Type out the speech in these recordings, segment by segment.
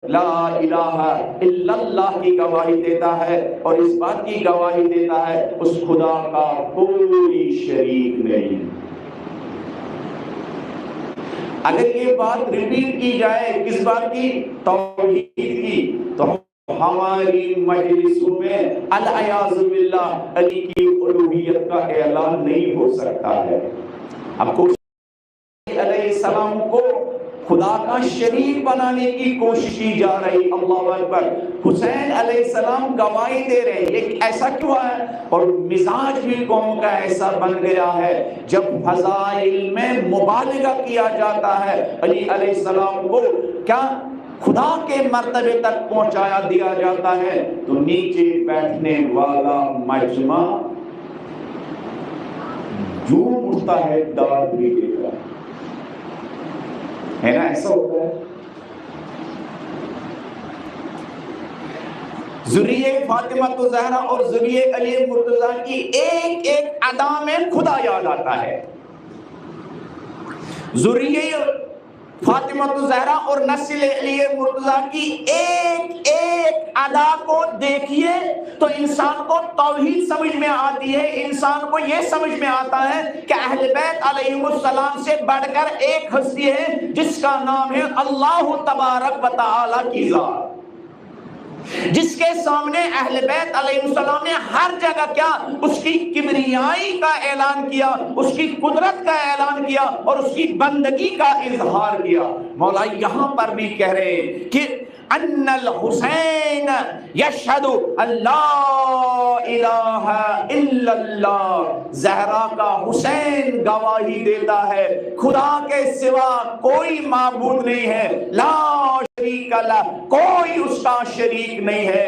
لا الہ الا اللہ کی گواہی دیتا ہے اور اس بات کی گواہی دیتا ہے اس خدا کا کوئی شریک نہیں۔ اگر یہ بات ریپیٹ کی جائے کس بات کی؟ توحید کی، تو ہماری مجلسوں میں العیاذ باللہ علی کی الوہیت کا اعلان نہیں ہو سکتا ہے۔ اب کو علیہ السلام کو خدا کا شریک بنانے کی کوشش کی جا رہی، اللہ اکبر۔ حسین علیہ السلام گواہی دے رہے ہیں، یہ ایسا کیوں ہے؟ اور مزاج بھی قوم کا ایسا بن گیا ہے، جب فضائل میں مبالغہ کیا جاتا ہے علی علیہ السلام کو کیا خدا کے مرتبے تک پہنچایا دیا جاتا ہے، تو نیچے بیٹھنے والا مجمع جو اٹھتا ہے داد بھی دیتا ہے نا، ایسا ہوتا ہے۔ ذریعہ فاطمہ الزہرا اور ذریعہ علی مرتضیٰ کی ایک ایک ادا میں خدا یاد آتا ہے۔ ذریعہ فاطمہ الزہرا اور نسل علی مرتضیٰ کی ایک ایک ادا کو دیکھیے تو انسان کو توحید سمجھ میں آتی ہے، انسان کو یہ سمجھ میں آتا ہے کہ اہل بیت علیہ السلام سے بڑھ کر ایک ہستی ہے جس کا نام ہے اللہ تبارک و تعالی کی ذات، جس کے سامنے اہل بیت علیہ السلام نے ہر جگہ کیا اس کی کبریائی کا اعلان کیا، اس کی قدرت کا اعلان کیا اور اس کی بندگی کا اظہار کیا۔ مولا یہاں پر بھی کہہ رہے ہیں کہ ان الحسین یشہد اللہ الہ الا اللہ، زہرا کا حسین گواہی دیتا ہے خدا کے سوا کوئی معبود نہیں ہے، لا شریک لہ، کوئی اس کا شریک نہیں ہے۔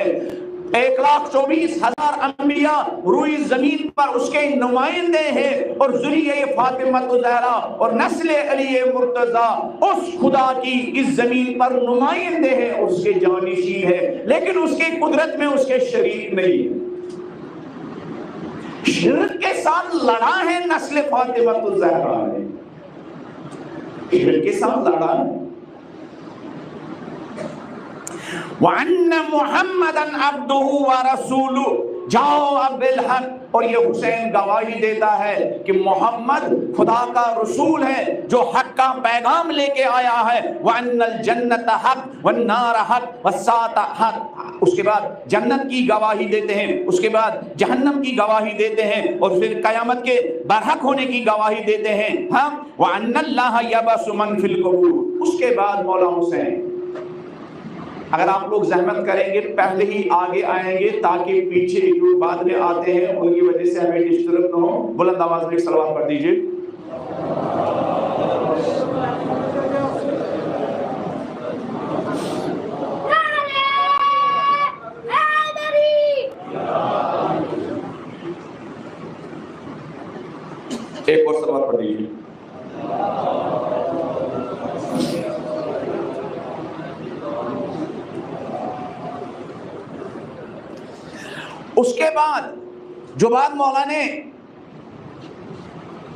1,24,000 انبیاء روئی زمین پر اس کے نمائندے ہیں، اور ذریعہ فاطمہ الزہرا اور نسل علی مرتضیٰ اس خدا کی اس زمین پر نمائندے ہیں، اس کے جانشین ہیں، لیکن اس کی قدرت میں اس کے شریک نہیں۔ شرک کے ساتھ لڑا ہے نسل فاطمہ الزہرا نے، شرک کے ساتھ لڑا ہے۔ وَأَنَّ مُحَمَّدًا عَبْدُهُ وَرَسُولُهُ، جاؤ اب بالحق، اور یہ حسین گواہی دیتا ہے کہ محمد خدا کا رسول ہے جو حق کا پیغام لے کے آیا ہے، وَأَنَّ الْجَنَّةَ حق وَالنَّارَ حق وَالسَّاعَةَ حق، اس کے بعد جنت کی گواہی دیتے ہیں، اس کے بعد جہنم کی گواہی دیتے ہیں، اور پھر قیامت کے برحق ہونے کی گواہی دیتے ہیں۔ ہاں، وَأَنَّ اللَّهَ يَبْعَثُ مَن فِي الْقُبُورِ، اس کے بعد مولا حسین، اگر آپ لوگ زحمت کریں گے پہلے ہی آگے آئیں گے تاکہ پیچھے جو بعد میں آتے ہیں ان کی وجہ سے ہمیں ڈسٹرب نہ ہو۔ بلند آواز میں ایک صلوات پڑھ دیجئے۔ ایک اور صلوات پڑھ دیجئے۔ اس کے بعد جو بات مولا نے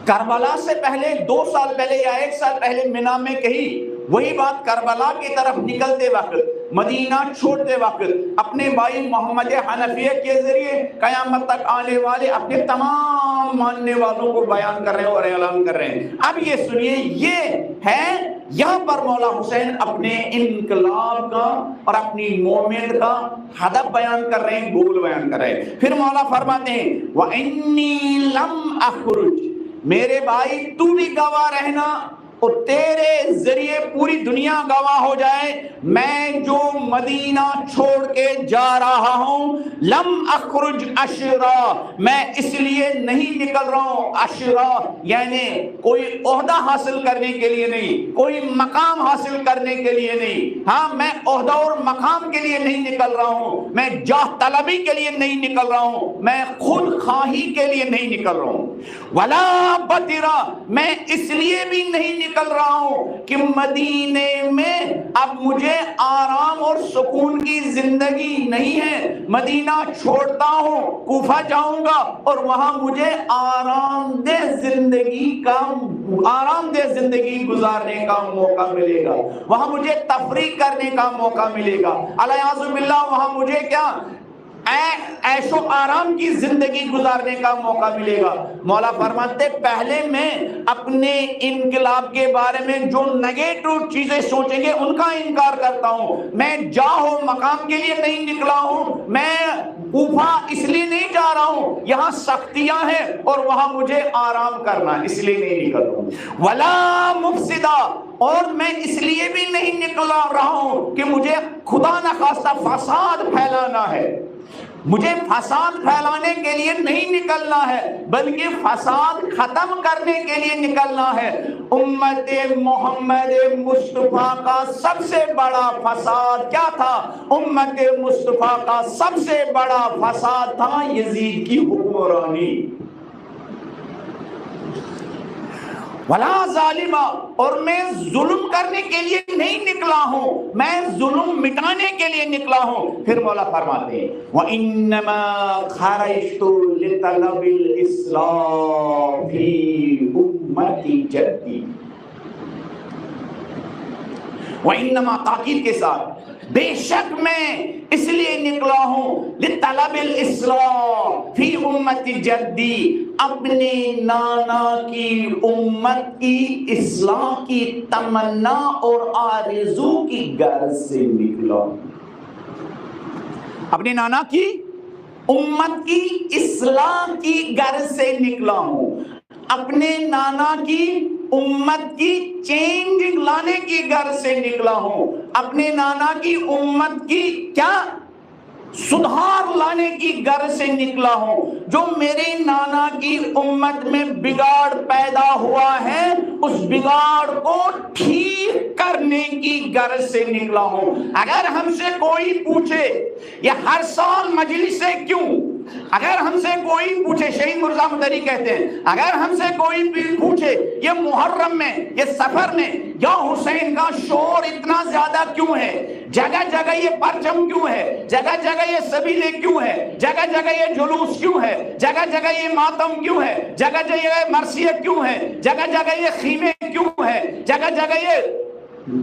کربلا سے پہلے 2 سال پہلے یا 1 سال پہلے مینا میں کہی، وہی بات کربلا کی طرف نکلتے وقت، مدینہ چھوڑتے وقت اپنے بھائی محمد حنفیہ کے ذریعے قیامت تک آنے والے اپنے تمام ماننے والوں کو بیان کر رہے ہیں اور اعلان کر رہے ہیں۔ اب یہ سنیے، یہ ہے یہاں پر مولا حسین اپنے انقلاب کا اور اپنی مومنٹ کا ہدف بیان کر رہے ہیں، گول بیان کر رہے ہیں۔ پھر مولا فرماتے ہیں وَإِنِّي لَمْ أَخْرُجْ، میرے بھائی تو بھی گواہ رہنا اور تیرے ذریعے پوری دنیا گواہ ہو جائے، میں جو مدینہ چھوڑ کے جا رہا ہوں، لم اخرج اشرا، میں اس لیے نہیں نکل رہا ہوں، اشرا یعنی کوئی عہدہ حاصل کرنے کے لیے نہیں، کوئی مقام حاصل کرنے کے لیے نہیں، ہاں میں عہدہ اور مقام کے لیے نہیں نکل رہا ہوں، میں جاہ طلبی کے لیے نہیں نکل رہا ہوں، میں خود خواہی کے لیے نہیں نکل رہا ہوں، ولا بطرا، میں اس لیے بھی نہیں نکل رہا ہوں کہ مدینے میں اب مجھے آرام اور سکون کی زندگی نہیں ہے، مدینہ چھوڑتا ہوں، کوفہ جاؤں گا اور وہاں مجھے آرام دہ زندگی گزارنے کا موقع ملے گا، وہاں مجھے تفریح کرنے کا موقع ملے گا، الیاذ باللہ وہاں مجھے کیا عیش و آرام کی زندگی گزارنے کا موقع ملے گا۔ مولا فرماتے پہلے میں اپنے انقلاب کے بارے میں جو نیگیٹو چیزیں سوچیں گے ان کا انکار کرتا ہوں، میں جاہ و مقام کے لیے نہیں نکلا ہوں، میں کوفہ اس لیے نہیں جا رہا ہوں، یہاں سختیاں ہیں اور وہاں مجھے آرام کرنا اس لیے نہیں نکل رہا ہوں، ولا مفسدہ، اور میں اس لیے بھی نہیں نکلا رہا ہوں کہ مجھے خدا نخواستہ فساد پھیلانا ہے، مجھے فساد پھیلانے کے لیے نہیں نکلنا ہے بلکہ فساد ختم کرنے کے لیے نکلنا ہے۔ امت محمد مصطفیٰ کا سب سے بڑا فساد کیا تھا؟ امت مصطفیٰ کا سب سے بڑا فساد تھا یزید کی حکمرانی، ولا ظالمہ، اور میں ظلم کرنے کے لیے نہیں نکلا ہوں، میں ظلم مٹانے کے لیے نکلا ہوں۔ پھر مولا فرماتے ہیں وَإِنَّمَا خَرَجْتُ لِطَلَبِ الْإِصْلَاحِ فِي أُمَّتِ جَدِّي، وَإِنَّمَا تاکید کے ساتھ بے شک میں اس لیے نکلا ہوں لِطَلَبِ الْإِصْلَاحِ فِي أُمَّتِ جَدِّي، اپنے نانا کی امت کی اصلاح کی تمنا اور آرزو کی غرض سے نکلا، اپنے نانا کی امت کی اصلاح کی غرض سے نکلا ہوں، اپنے نانا کی امت کی چینج لانے کی غرض سے نکلا ہوں، اپنے نانا کی امت کی کیا سدھار لانے کی غرض سے نکلا ہوں، جو میرے نانا کی امت میں بگاڑ پیدا ہوا ہے اس بگاڑ کو ٹھیک کرنے کی غرض سے نکلا ہوں۔ اگر ہم سے کوئی پوچھے یہ ہر سال مجلس سے کیوں، اگر ہم سے کوئی پوچھے، شہید مرزا مدری کہتے ہیں اگر ہم سے کوئی پوچھے یہ محرم میں یہ سفر میں یا حسین کا شور اتنا زیادہ کیوں ہے، جگہ جگہ یہ پرچم کیوں ہے، جگہ جگہ یہ سبیلے کیوں ہے، جگہ جگہ یہ جلوس کیوں ہے، جگہ جگہ یہ ماتم کیوں ہے، جگہ جگہ یہ مرثیہ کیوں ہے، جگہ جگہ یہ خیمے کیوں ہے، جگہ جگہ یہ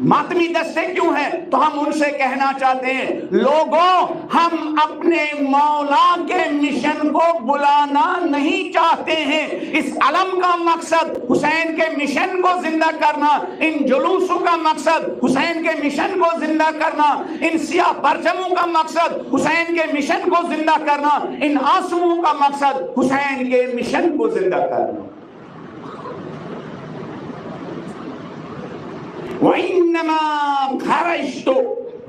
ماتمی دستے کیوں ہیں، تو ہم ان سے کہنا چاہتے ہیں لوگوں ہم اپنے مولا کے مشن کو بلانا نہیں چاہتے ہیں، اس علم کا مقصد حسین کے مشن کو زندہ کرنا، ان جلوسوں کا مقصد حسین کے مشن کو زندہ کرنا، ان سیاہ پرچموں کا مقصد حسین کے مشن کو زندہ کرنا، ان آنسوؤں کا مقصد حسین کے مشن کو زندہ کرنا۔ وَإِنَّمَا خَرَجْتُ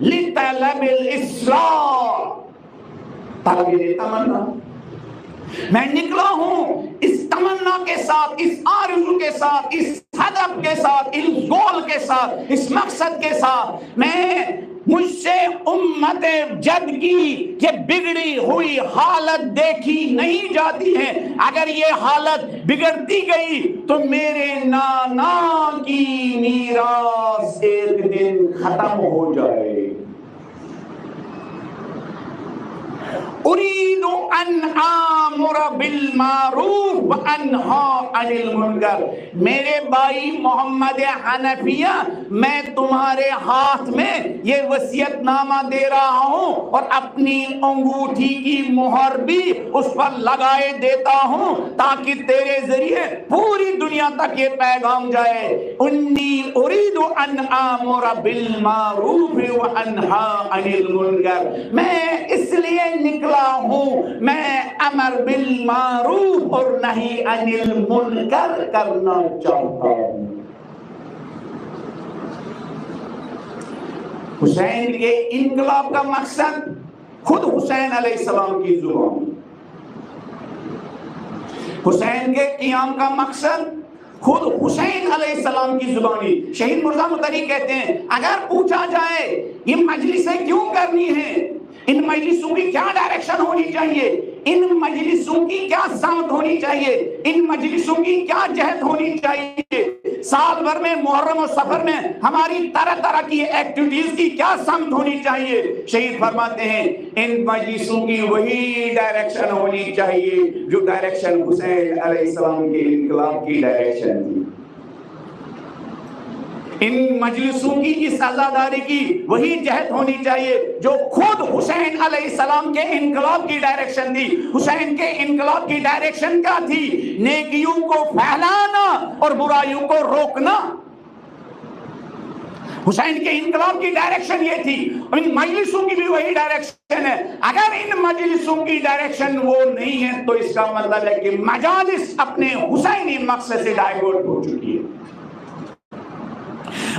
لِطَلَبِ الْإِصْلَاحِ، طلب تمنا، میں نکلا ہوں اس تمنا کے ساتھ، اس آرزو کے ساتھ، اس ہدف کے ساتھ، اس گول کے ساتھ، اس مقصد کے ساتھ، میں مجھ سے امت جد کی یہ بگڑی ہوئی حالت دیکھی نہیں جاتی ہے، اگر یہ حالت بگڑتی گئی تو میرے نانا کی میراث ایک دن ختم ہو جائے۔ اريد ان آمر بالمعروف وانہا عن المنکر، میرے بھائی محمد حنفیہ میں تمہارے ہاتھ میں یہ وصیت نامہ دے رہا ہوں اور اپنی انگوٹھی کی مہر بھی اس پر لگائے دیتا ہوں تاکہ تیرے ذریعے پوری دنیا تک یہ پیغام جائے، انی اريد ان آمر بالمعروف وانہا عن المنکر، میں اس لیے نکلا ہوں میں امر بالمعروف اور نہی عن المنکر کرنا چاہتا ہوں۔ حسین کے انقلاب کا مقصد خود حسین علیہ السلام کی زبان، حسین کے قیام کا مقصد خود حسین علیہ السلام کی زبانی۔ شہید مرزا مدری کہتے ہیں اگر پوچھا جائے یہ مجلسیں کیوں کرنی ہیں، ان مجلسوں کی کیا ڈائریکشن ہونی چاہیے، ان مجلسوں کی کیا سمت ہونی چاہیے، ان مجلسوں کی کیا جہت ہونی چاہیے، سال بھر میں محرم و سفر میں ہماری طرح طرح کی ایکٹیویٹیز کی کیا سمت ہونی چاہیے؟ شہید فرماتے ہیں ان مجلسوں کی وہی ڈائریکشن ہونی چاہیے جو ڈائریکشن حسین علیہ السلام کے انقلاب کی ڈائریکشن تھی۔ ان مجلسوں کی اس عزاداری کی وہی جہت ہونی چاہیے جو خود حسین علیہ السلام کے انقلاب کی ڈائریکشن تھی۔ حسین کے انقلاب کی ڈائریکشن کیا تھی؟ نیکیوں کو پھیلانا اور برائیوں کو روکنا۔ حسین کے انقلاب کی ڈائریکشن یہ تھی، ان مجلسوں کی بھی وہی ڈائریکشن ہے۔ اگر ان مجلسوں کی ڈائریکشن وہ نہیں ہے تو اس کا مطلب ہے کہ مجالس اپنے حسینی مقصد سے ڈائیورٹ ہو چکی ہے۔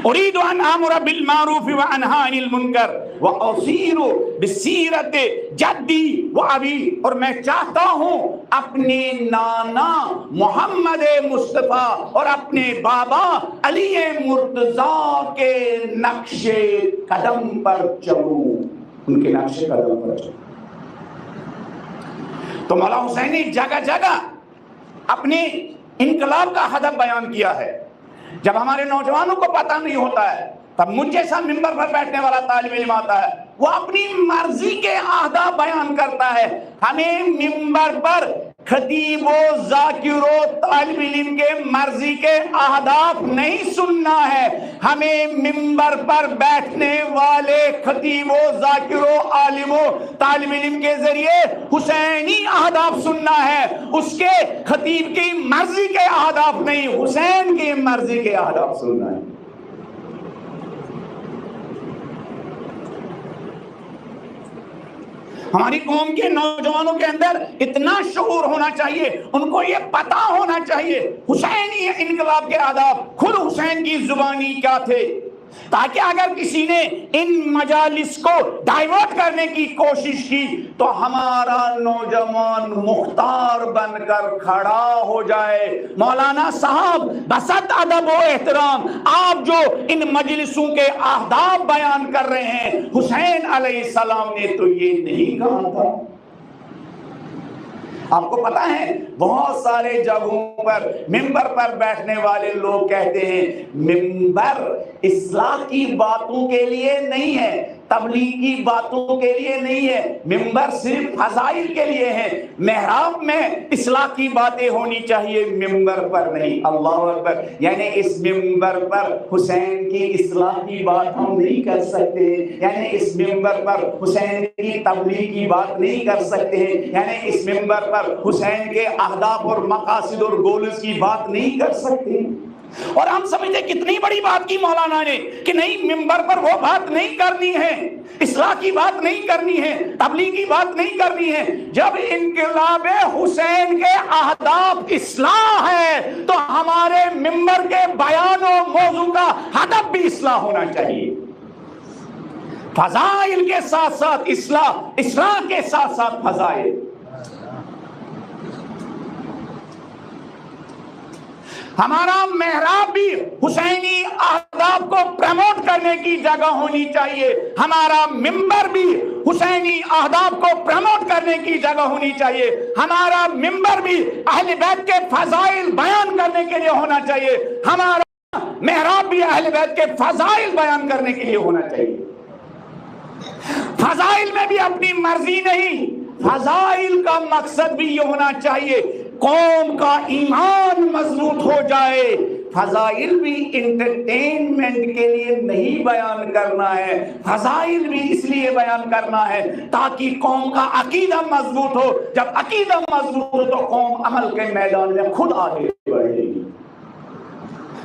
اريد ان امر بالمعروف وانهى عن المنکر واصير بسیرت جدی وابی، اور میں چاہتا ہوں اپنے نانا محمد مصطفیٰ اور اپنے بابا علی مرتضیٰ کے نقش قدم پر چلوں، ان کے نقش قدم پر چلوں۔ تو مولا حسین نے جگہ جگہ اپنے انقلاب کا ہدف بیان کیا ہے۔ جب ہمارے نوجوانوں کو پتہ نہیں ہوتا ہے تب مجھ جیسا ممبر پر بیٹھنے والا طالب علم آتا ہے، وہ اپنی مرضی کے اہداف بیان کرتا ہے۔ ہمیں ممبر پر خطیب و ذاکر و طالب علم کے مرضی کے اہداف نہیں سننا ہے، ہمیں ممبر پر بیٹھنے والے خطیب و ذاکر و عالم و طالب علم کے ذریعے حسینی اہداف سننا ہے، اس کے خطیب کی مرضی کے اہداف نہیں، حسین کی مرضی کے اہداف سننا ہے۔ ہماری قوم کے نوجوانوں کے اندر اتنا شعور ہونا چاہیے، ان کو یہ پتا ہونا چاہیے حسینی انقلاب کے آداب خود حسین کی زبانی کیا تھے، تاکہ اگر کسی نے ان مجالس کو ڈائیورٹ کرنے کی کوشش کی تو ہمارا نوجوان مختار بن کر کھڑا ہو جائے۔ مولانا صاحب بسط ادب و احترام، آپ جو ان مجلسوں کے اہداف بیان کر رہے ہیں، حسین علیہ السلام نے تو یہ نہیں کہا تھا۔ آپ کو پتا ہے بہت سارے جگہوں پر ممبر پر بیٹھنے والے لوگ کہتے ہیں ممبر اصلاح کی باتوں کے لیے نہیں ہے، تبلیغ کی باتوں کے لیے نہیں ہے، ممبر صرف فضائل کے لیے ہے، محراب میں اصلاح کی باتیں ہونی چاہیے، ممبر پر نہیں۔ اللہ اکبر! یعنی اس ممبر پر حسین کی اصلاح کی بات ہم نہیں کر سکتے، یعنی اس ممبر پر حسین کی تبلیغ کی بات نہیں کر سکتے، یعنی اس ممبر پر حسین کے اہداف اور مقاصد اور گولز کی بات نہیں کر سکتے۔ اور ہم سمجھتے کتنی بڑی بات کی مولانا نے کہ نہیں، ممبر پر وہ بات نہیں کرنی ہے، اصلاح کی بات نہیں کرنی ہے، تبلیغ کی بات نہیں کرنی ہے۔ جب انقلاب حسین کے اہداف اصلاح ہے تو ہمارے ممبر کے بیان و موضوع کا ہدف بھی اصلاح ہونا چاہیے۔ فضائل کے ساتھ ساتھ اصلاح، اصلاح کے ساتھ ساتھ فضائل۔ ہمارا محراب بھی حسینی اہداف کو پروموٹ کرنے کی جگہ ہونی چاہیے، ہمارا ممبر بھی حسینی اہداف کو پروموٹ کرنے کی جگہ ہونی چاہیے، ہمارا ممبر بھی اہل بیت کے فضائل بیان کرنے کے لیے ہونا چاہیے، ہمارا محراب بھی اہل بیت کے فضائل بیان کرنے کے لیے ہونا چاہیے۔ فضائل میں بھی اپنی مرضی نہیں، فضائل کا مقصد بھی یہ ہونا چاہیے قوم کا ایمان مضبوط ہو جائے۔ فضائل بھی انٹرٹینمنٹ کے لیے نہیں بیان کرنا ہے، فضائل بھی اس لیے بیان کرنا ہے تاکہ قوم کا عقیدہ مضبوط ہو۔ جب عقیدہ مضبوط ہو تو قوم عمل کے میدان میں خود آگے بڑھے گی۔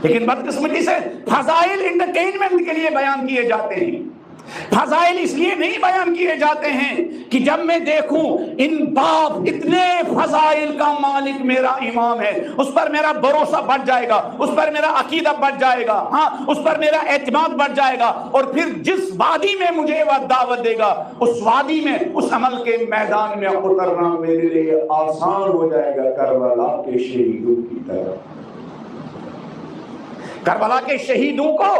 لیکن بدقسمتی سے فضائل انٹرٹینمنٹ کے لیے بیان کیے جاتے ہیں، فضائل اس لیے نہیں بیان کیے جاتے ہیں کہ جب میں دیکھوں ان باپ اتنے فضائل کا مالک میرا امام ہے، اس پر میرا بھروسہ بڑھ جائے گا، اس پر میرا عقیدہ بڑھ جائے گا، ہاں اس پر میرا اعتماد بڑھ جائے گا، اور پھر جس وادی میں مجھے وہ دعوت دے گا اس وادی میں، اس عمل کے میدان میں اترنا میرے لیے آسان ہو جائے گا، کربلا کے شہیدوں کی طرح۔ کربلا کے شہیدوں کو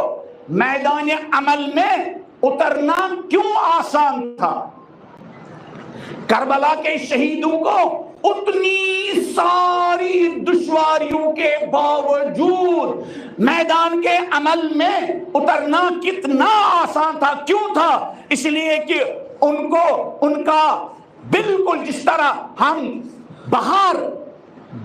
میدان عمل میں اترنا کیوں آسان تھا؟ کربلا کے شہیدوں کو اتنی ساری دشواریوں کے باوجود میدان کے عمل میں اترنا کتنا آسان تھا. کیوں تھا؟ اس لیے کہ ان کا بالکل جس طرح ہم باہر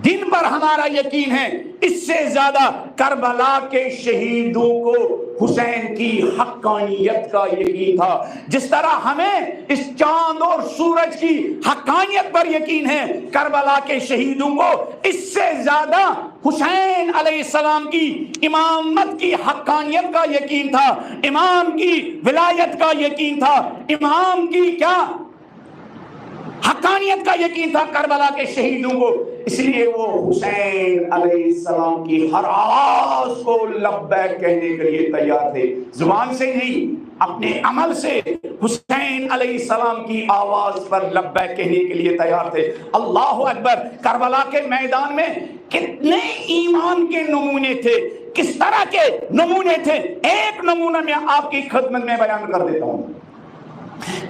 دن پر ہمارا یقین ہے، اس سے زیادہ کربلا کے شہیدوں کو حسین کی حقانیت کا یقین تھا. جس طرح ہمیں اس چاند اور سورج کی حقانیت پر یقین ہے، کربلا کے شہیدوں کو اس سے زیادہ حسین علیہ السلام کی امامت کی حقانیت کا یقین تھا، امام کی ولایت کا یقین تھا، امام کی کیا حقانیت کا یقین تھا کربلا کے شہیدوں کو. اس لیے وہ حسین علیہ السلام کی ہر آواز کو لبیک کہنے کے لیے تیار تھے. زبان سے نہیں، اپنے عمل سے حسین علیہ السلام کی آواز پر لبیک کہنے کے لیے تیار تھے. اللہ اکبر. کربلا کے میدان میں کتنے ایمان کے نمونے تھے، کس طرح کے نمونے تھے. ایک نمونہ میں آپ کی خدمت میں بیان کر دیتا ہوں.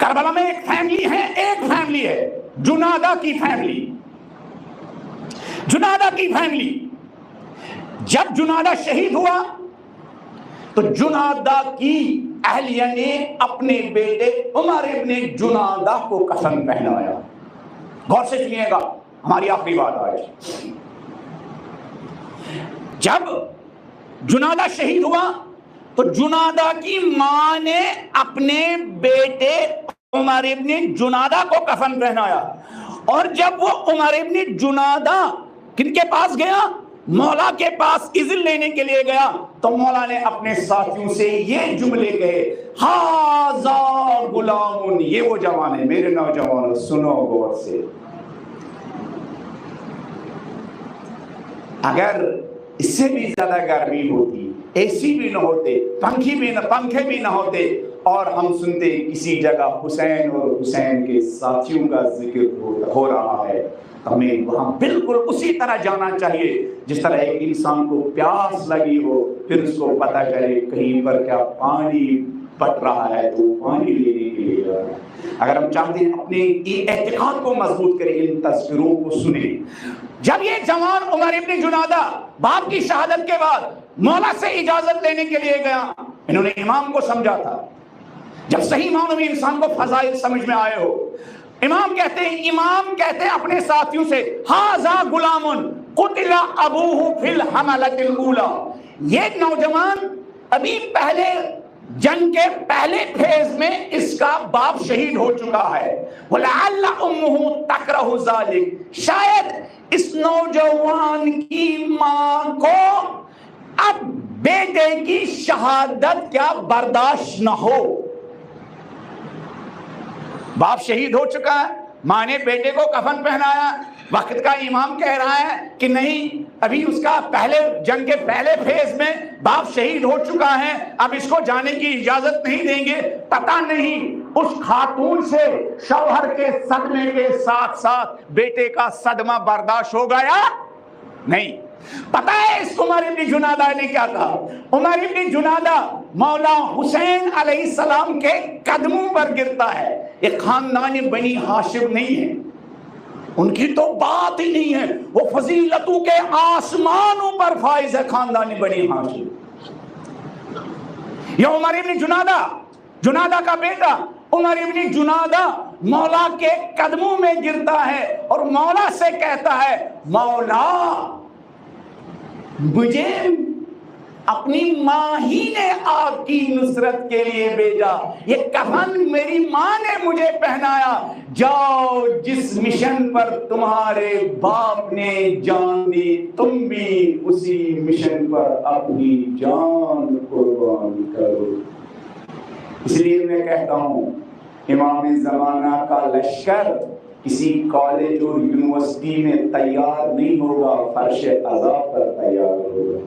کربلا میں ایک فیملی ہے جنادہ کی فیملی. جب جنادہ شہید ہوا تو جنادہ کی اہلیہ نے اپنے بیٹے عمر ابن جنادہ کو کفن پہنایا. غور سے سنیے گا، ہماری آخری بات آئے. جب جنادہ شہید ہوا تو جنادہ کی ماں نے اپنے بیٹے عمر ابن جنادہ کو کفن پہنایا. اور جب وہ عمر ابن جنادہ کن کے پاس گیا؟ مولا کے پاس اذن لینے کے لیے گیا تو مولا نے اپنے ساتھیوں سے یہ جملے کہے، ہاذا غلام. یہ وہ جوان ہے، میرے نوجوانوں سنو غور سے. اگر اس سے بھی زیادہ گرمی ہوتی، اے سی بھی نہ ہوتے، پنکھے بھی نہ ہوتے، اور ہم سنتے کسی جگہ حسین اور حسین کے ساتھیوں کا ذکر ہو رہا ہے، ہمیں وہاں بالکل اسی طرح جانا چاہیے جس طرح ایک انسان کو پیاس لگی ہو، پھر اس کو پتہ چلے کہیں پر کیا پانی پٹ رہا ہے تو پانی لینے کے لیے جا رہا ہے. اگر ہم چاہتے ہیں اپنے اعتقاد کو مضبوط کریں، ان تذکروں کو سنیں. جب یہ جوان عمر ابن جنادہ باپ کی شہادت کے بعد مولا سے اجازت لینے کے لیے گیا، انہوں نے امام کو سمجھا تھا. جب صحیح معنوں میں انسان کو فضائل سمجھ میں آئے ہو، امام کہتے ہیں اپنے ساتھیوں سے، ہاذا غلام قتل ابوہ فی الحملۃ الاولی. یہ نوجوان ابھی پہلے جنگ کے پہلے فیز میں اس کا باپ شہید ہو چکا ہے. وَلَعَلَّ أُمُّهُ تَكْرَهُ ذَلِكَ. شاید اس نوجوان کی ماں کو اب بیٹے کی شہادت کیا برداشت نہ ہو. باپ شہید ہو چکا ہے، ماں نے بیٹے کو کفن پہنایا، وقت کا امام کہہ رہا ہے کہ نہیں، ابھی اس کا پہلے جنگ کے پہلے فیز میں باپ شہید ہو چکا ہے، اب اس کو جانے کی اجازت نہیں دیں گے. پتہ نہیں اس خاتون سے شوہر کے صدمے کے ساتھ ساتھ بیٹے کا صدمہ برداشت ہو گیا نہیں. پتہ ہے اس عمر ابن جنادہ نے کیا کہا؟ عمر ابن جنادہ مولا حسین علیہ السلام کے قدموں پر گرتا ہے. ایک خاندان بنی ہاشم نہیں ہے، ان کی تو بات ہی نہیں ہے، وہ فضیلتوں کے آسمانوں پر فائز ہے خاندان بنی ہاشم. یہ عمر ابن جنادہ کا بیٹا عمر ابن جنادہ مولا کے قدموں میں گرتا ہے اور مولا سے کہتا ہے، مولا مجھے اپنی ماں ہی نے آپ کی نصرت کے لیے بھیجا، یہ کفن میری ماں نے مجھے پہنایا. جاؤ جس مشن پر تمہارے باپ نے جان دی، تم بھی اسی مشن پر اپنی جان قربان کرو. اس لیے میں کہتا ہوں امام زمانہ کا لشکر کسی کالج اور یونیورسٹی میں تیار نہیں ہوگا، فرش عذاب پر تیار ہوگا.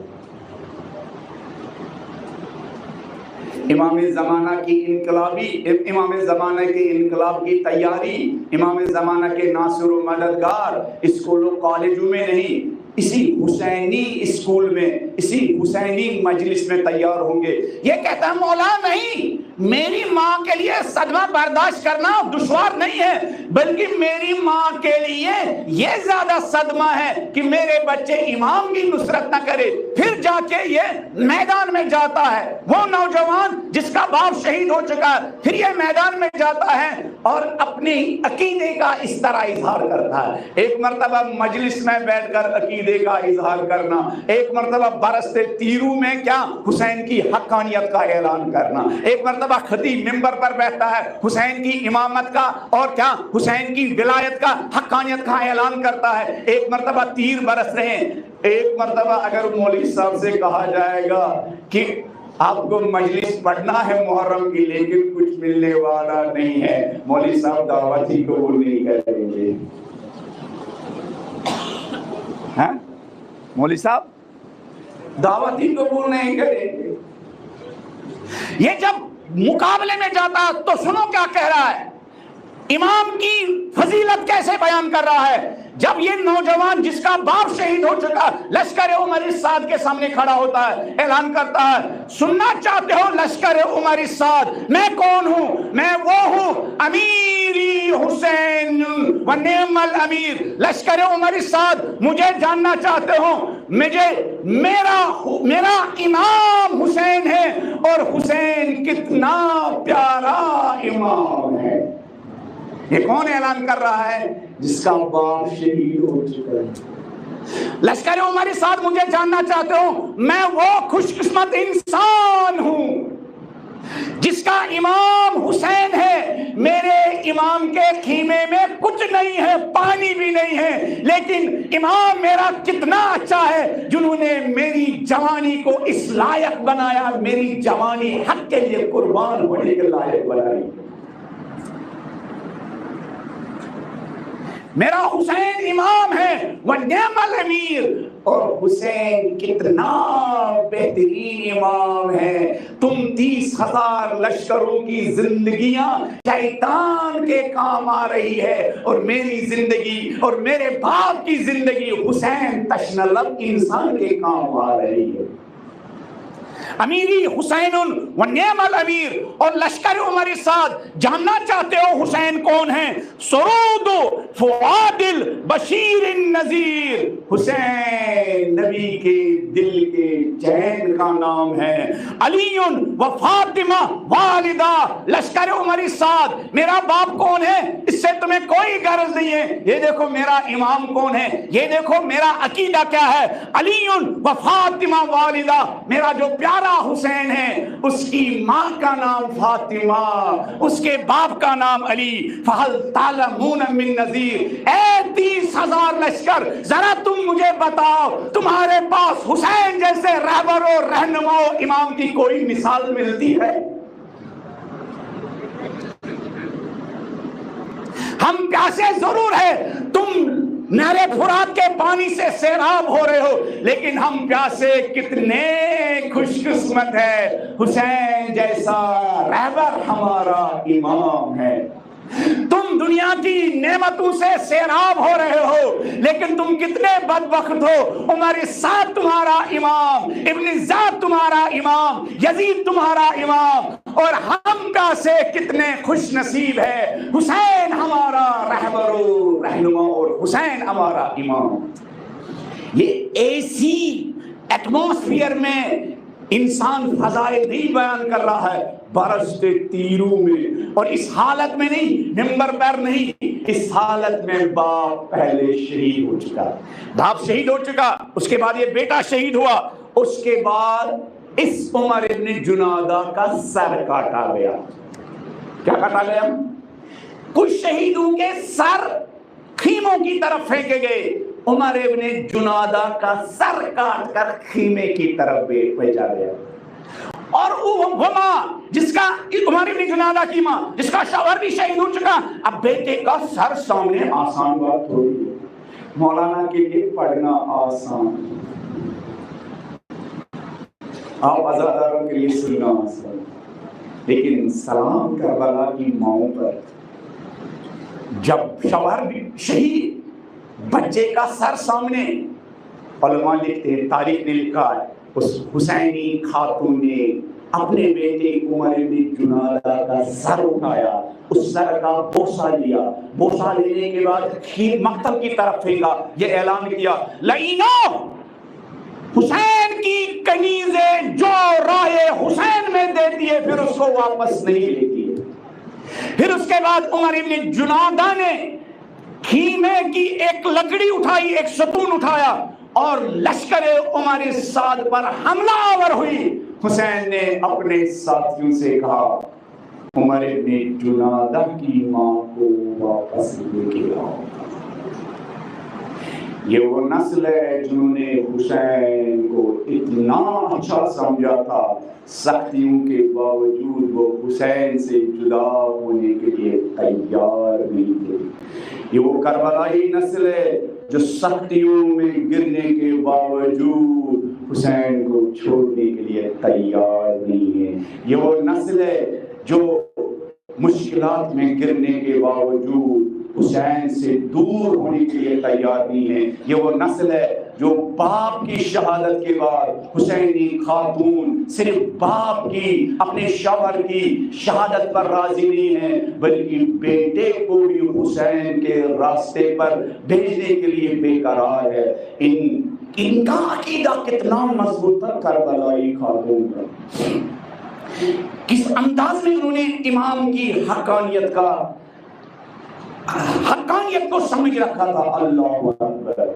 امام زمانہ کے انقلاب کی تیاری، امام زمانہ کے ناصر و مددگار اسکولوں کالجوں میں نہیں، اسی حسینی اسکول میں، اسی حسینی مجلس میں تیار ہوں گے. یہ کہتا ہے مولا نہیں، میری ماں کے لیے صدمہ برداشت کرنا دشوار نہیں ہے، بلکہ میری ماں کے لیے یہ زیادہ صدمہ ہے کہ میرے بچے امام کی نصرت نہ کرے۔ پھر جا کے یہ میدان میں جاتا ہے، وہ نوجوان جس کا باپ شہید ہو چکا ہے، پھر یہ میدان میں جاتا ہے اور اپنی عقیدے کا اس طرح اظہار کرتا ہے۔ ایک مرتبہ مجلس میں بیٹھ کر عقیدے کا اظہار کرنا، ایک مرتبہ برستے تیروں میں کیا حسین کی حقانیت کا اعلان کرنا، ایک مرتبہ خطیب منبر پر بیٹھتا ہے حسین کی امامت کا اور کیا حسین کی ولایت کا حقانیت کا اعلان کرتا ہے، ایک مرتبہ تیر برس رہے ہیں۔ ایک مرتبہ اگر مولوی صاحب سے کہا جائے گا کہ آپ کو مجلس پڑھنا ہے محرم کی لیکن کچھ ملنے والا نہیں ہے، مولوی صاحب دعوت ہی قبول نہیں کریں گے۔ ہاں مولوی صاحب دعوت ہی قبول نہیں کریں گے۔ یہ جب مقابلے میں جاتا تو سنو کیا کہہ رہا ہے، امام کی فضیلت کیسے بیان کر رہا ہے۔ جب یہ نوجوان جس کا باپ شہید ہو چکا لشکر عمر السعد کے سامنے کھڑا ہوتا ہے، اعلان کرتا ہے، سننا چاہتے ہو لشکر عمر السعد، میں کون ہوں؟ میں وہ ہوں امیری حسین و نعم الامیر۔ لشکر عمر السعد مجھے جاننا چاہتے ہو، میرا امام حسین ہے اور حسین کتنا پیارا امام ہے۔ یہ کون اعلان کر رہا ہے؟ جس کا باپ شہید ہو چکا ہے۔ لشکر عمر السعد مجھے جاننا چاہتے ہو، میں وہ خوش قسمت انسان ہوں جس کا امام حسین ہے۔ میرے امام کے خیمے میں کچھ نہیں ہے، پانی بھی نہیں ہے، لیکن امام میرا کتنا اچھا ہے جنہوں نے میری جوانی کو اس لائق بنایا، میری جوانی حق کے لیے قربان ہونے کے لائق بنائی۔ میرا حسین امام ہے ونعم الامیر، اور حسین کتنا بہترین امام ہے۔ تم 30,000 لشکروں کی زندگیاں شیطان کے کام آ رہی ہے، اور میری زندگی اور میرے باپ کی زندگی حسین تشنلب انسان کے کام آ رہی ہے۔ امیری حسین و نعم الامیر، اور لشکر عمر السعد جاننا چاہتے ہو حسین کون ہیں؟ سرود فؤاد البشیر النذیر، حسین نبی کے دل کے چین کا نام ہے۔ علی و فاطمہ والدہ، لشکر عمر السعد میرا باپ کون ہے اس سے تمہیں کوئی غرض نہیں ہے، یہ دیکھو میرا امام کون ہے، یہ دیکھو میرا عقیدہ کیا ہے۔ علی و فاطمہ والدہ، میرا جو پیارا حسین ہے اس کی ماں کا نام فاطمہ، اس کے باپ کا نام علی۔ فہل تعلمون من نذیر، اے 30,000 لشکر ذرا تم مجھے بتاؤ تمہارے پاس حسین جیسے رہبر و رہنما و امام کی کوئی مثال ملتی ہے؟ ہم پیاسے ضرور ہے، تم نہر فرات کے پانی سے سیراب ہو رہے ہو، لیکن ہم پیاسے کتنے خوش قسمت ہے، حسین جیسا رہبر ہمارا امام ہے۔ تم دنیا کی نعمتوں سے سیراب ہو رہے ہو، لیکن تم کتنے بدبخت ہو، عمر السعد تمہارا امام، ابن زیاد تمہارا امام، یزید تمہارا امام، اور ہم پیاسے کتنے خوش نصیب ہے، حسین ہمارا رہبر و رہنما اور حسین ہمارا امام۔ یہ ایسی ایٹماسفیئر میں انسان فضائل نہیں بیان کر رہا ہے، برستے تیروں میں، اور اس حالت میں نہیں، نمبر پر نہیں، اس حالت میں باپ پہلے شہید ہو چکا، باپ شہید ہو چکا، اس کے بعد یہ بیٹا شہید ہوا، اس کے بعد اس عمر ابن جنادہ کا سر کاٹا گیا۔ کیا کاٹا گیا؟ کچھ شہیدوں کے سر خیموں کی طرف پھینکے گئے، عمر ابن جنادہ کا سر کاٹ کر خیمے کی طرف بھیجا گیا۔ اور وہ ماں جس کا عمر ابن جنادہ کی ماں جس کا شوہر بھی شہید ہو چکا، اب بیٹے کا سر سامنے آسان بات تھوڑی ہے، مولانا کے لیے پڑھنا آسان، آپ عزاداروں کے لیے سننا آسان، لیکن سلام کربلا کی ماؤں پر جب شوہر بھی شہید، بچے کا سر سامنے، علماء لکھتے ہیں، تاریخ نے لکھا ہے اس حسینی خاتون نے اپنے بیٹے عمر بن جنادہ کا سر اٹھایا، اس سر کا بوسہ لیا، بوسہ لینے کے بعد مقتل کی طرف پھینکا، یہ اعلان کیا لعینو، حسین کی کنیزیں جو رائے حسین میں دیتی ہے پھر اس کو واپس نہیں لیتی ہے۔ پھر اس کے بعد عمر بن جنادہ نے خیمے کی ایک لکڑی اٹھائی، ایک ستون اٹھایا اور لشکر عمر سعد پر حملہ آور ہوئی۔ حسین نے اپنے ساتھیوں سے کہا عمر بن جنادہ کی ماں کو واپس لے کے آؤ۔ یہ وہ نسل ہے جنہوں نے حسین کو اتنا اچھا سمجھا تھا، سختیوں کے باوجود وہ حسین سے جدا ہونے کے لیے تیار نہیں تھے۔ یہ وہ کربلائی نسل ہے جو سختیوں میں گرنے کے باوجود حسین کو چھوڑنے کے لیے تیار نہیں ہے۔ یہ وہ نسل ہے جو مشکلات میں گرنے کے باوجود حسین سے دور ہونے کے لیے تیار نہیں ہے۔ یہ وہ نسل ہے جو باپ کی شہادت کے بعد حسینی خاتون صرف باپ کی، اپنے شوہر کی شہادت پر راضی نہیں ہے بلکہ بیٹے کو بھی حسین کے راستے پر بھیجنے کے لیے بے قرار ہے۔ ان کا عقیدہ کتنا مضبوط تھا کربلائی خاتون کا، کس انداز میں انہوں نے امام کی حقانیت کو سمجھ رکھا تھا۔ اللہ اکبر،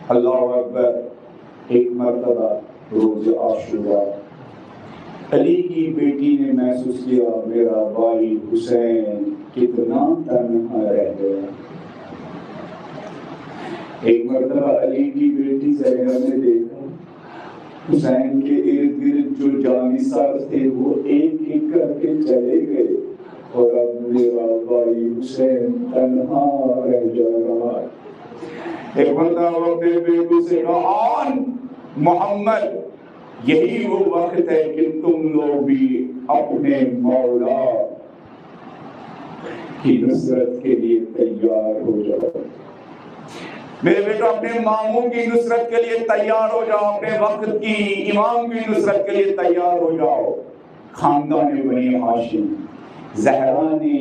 اللہ اکبر۔ ایک مرتبہ روز عاشورا علی کی بیٹی نے محسوس کیا میرا بھائی حسین کتنا تنہا رہ گیا۔ ایک مرتبہ علی کی بیٹی زینب نے دیکھا حسین کے ارد گرد جو جانثار تھے وہ ایک ایک کر کے چلے گئے اور اب میرا بھائی حسین تنہا رہ جا رہا ہے۔ ایک بندہ اپنے بیٹوں سے کہا آن محمد، یہی وہ وقت ہے کہ تم لوگ بھی اپنے مولا کی نصرت کے لیے تیار ہو جاؤ۔ میرے بیٹو اپنے ماموں کی نصرت کے لیے تیار ہو جاؤ، اپنے وقت کی امام کی نصرت کے لیے تیار ہو جاؤ۔ خاندان بنی ہاشم، زہرا نے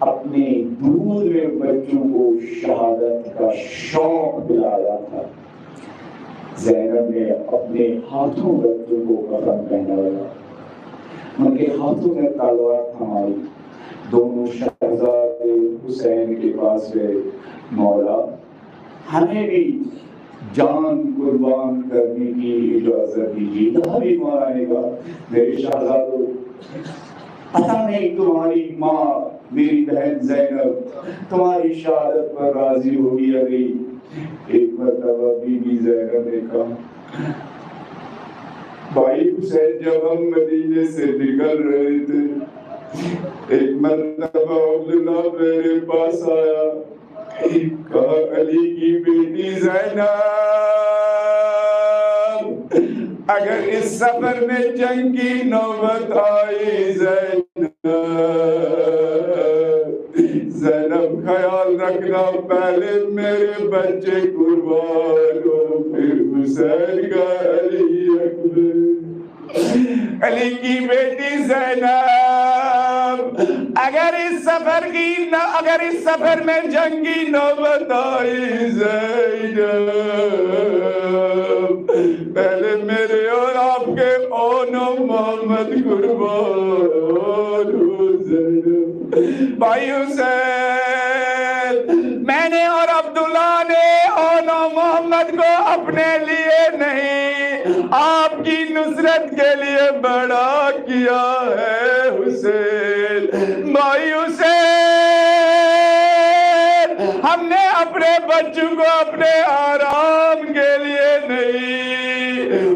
اپنے دودھ میں بچوں کو شہادت کا شوق دلایا تھا۔ زینب نے اپنے ہاتھوں بچوں کو کفن پہنایا، ان کے ہاتھوں میں تلوار تھمائی۔ دونوں شہزادے حسین کے پاس گئے، مولا ہمیں بھی جان قربان کرنے کی اجازت دیجیے۔ کہا بھی مانے گا میرے شہزادوں، پتہ نہیں تمہاری ماں میری بہن زینب تمہاری شہادت پر راضی ہوگی یا نہیں۔ ایک مرتبہ بی بی زینب نے کہا بھائی حسین جب ہم مدینے سے نکل رہے تھے ایک مرتبہ عبداللہ میرے پاس آیا، کہا علی کی بیٹی زینب اگر اس سفر میں جنگ کی نوبت آئی زینب خیال رکھنا پہلے میرے بچے قربان ہو پھر حسین کا علی اکبر۔ علی کی بیٹی زینب اگر اس سفر میں جنگی نوبت آئی زینب پہلے میرے اور آپ کے اون و محمد قربان ہو زینب۔ بھائی حسین میں نے اور عبداللہ نے اون و محمد کو اپنے لیے نہیں آپ کی نصرت کے لیے بڑا کیا ہے حسین۔ بھائی حسین ہم نے اپنے بچوں کو اپنے آرام کے لیے نہیں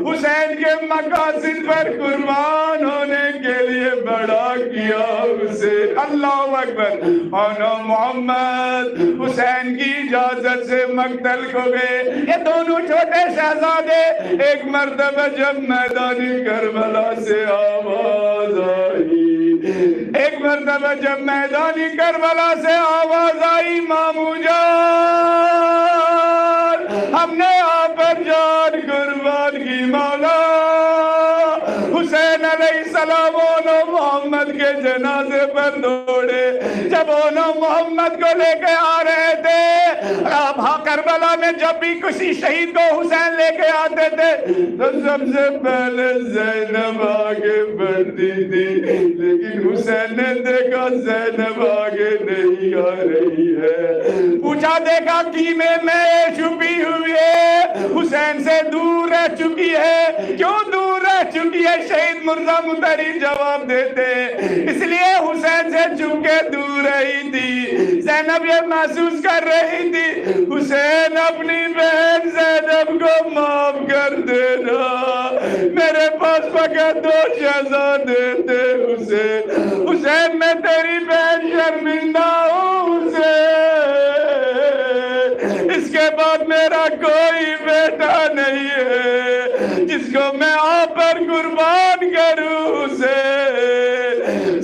حسین کے مقاصد پر قربان ہونے کے لیے بڑا کیا حسین۔ اللہ اکبر۔ اور محمد حسین کی اجازت سے مقتل کو گئے۔ یہ دونوں چھوٹے شہزادے ایک مرتبہ جب میدان کربلا سے آواز آئی، ایک مرتبہ جب میدان کربلا سے آواز آئی مامو جان ہم نے آپ پر جان قربان کی مولا حسین علیہ السلام محمد کے جنازے پر دوڑے. جب انہوں محمد کو لے کے آ رہے تھے، اب کربلا میں جب بھی کسی شہید کو حسین لے کے آتے تھے تو سب سے پہلے زینب آگے بڑھتی تھی، لیکن حسین نے دیکھا زینب آگے نہیں آ رہی ہے. پوچھا دیکھا کینے میں چھپی ہوئی ہے، حسین سے دور رہ چکی ہے. کیوں دور رہ چکی ہے؟ شہید مرزا مطہری جواب دیتے اس لیے حسین سے چھپ کے دور رہی تھی. زینب یہ محسوس کر رہی تھی حسین اپنی بہن زینب کو معاف کر دینا، میرے پاس فقط 2 شہزادے تھے. حسین میں تیری بہن شرمندہ ہوں حسین، اس کے بعد میرا کوئی بیٹا نہیں ہے جس کو میں آپ پر قربان کروں.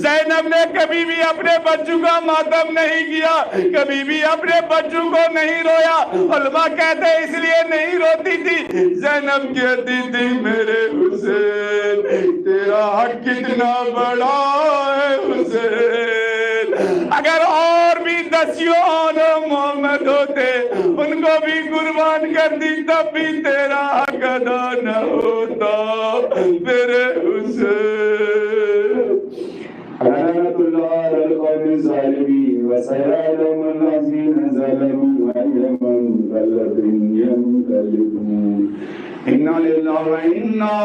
زینب نے کبھی بھی اپنے بچوں کا ماتم نہیں کیا، کبھی بھی اپنے بچوں کو نہیں رویا. علماء کہتے اس لیے نہیں روتی تھی، زینب کہتی تھی میرے حسین تیرا حق کتنا بڑا ہے حسین، اگر اور بھی 10 محمد ہوتے ان کو بھی قربان کر دی تب بھی تیرا حق ادا نہ ہوتا میرے حسین. لعنت اللہ علی القوم الظالمین وسيعلم الذين ظلموا أي منقلب ينقلبون. إنا لله وإنا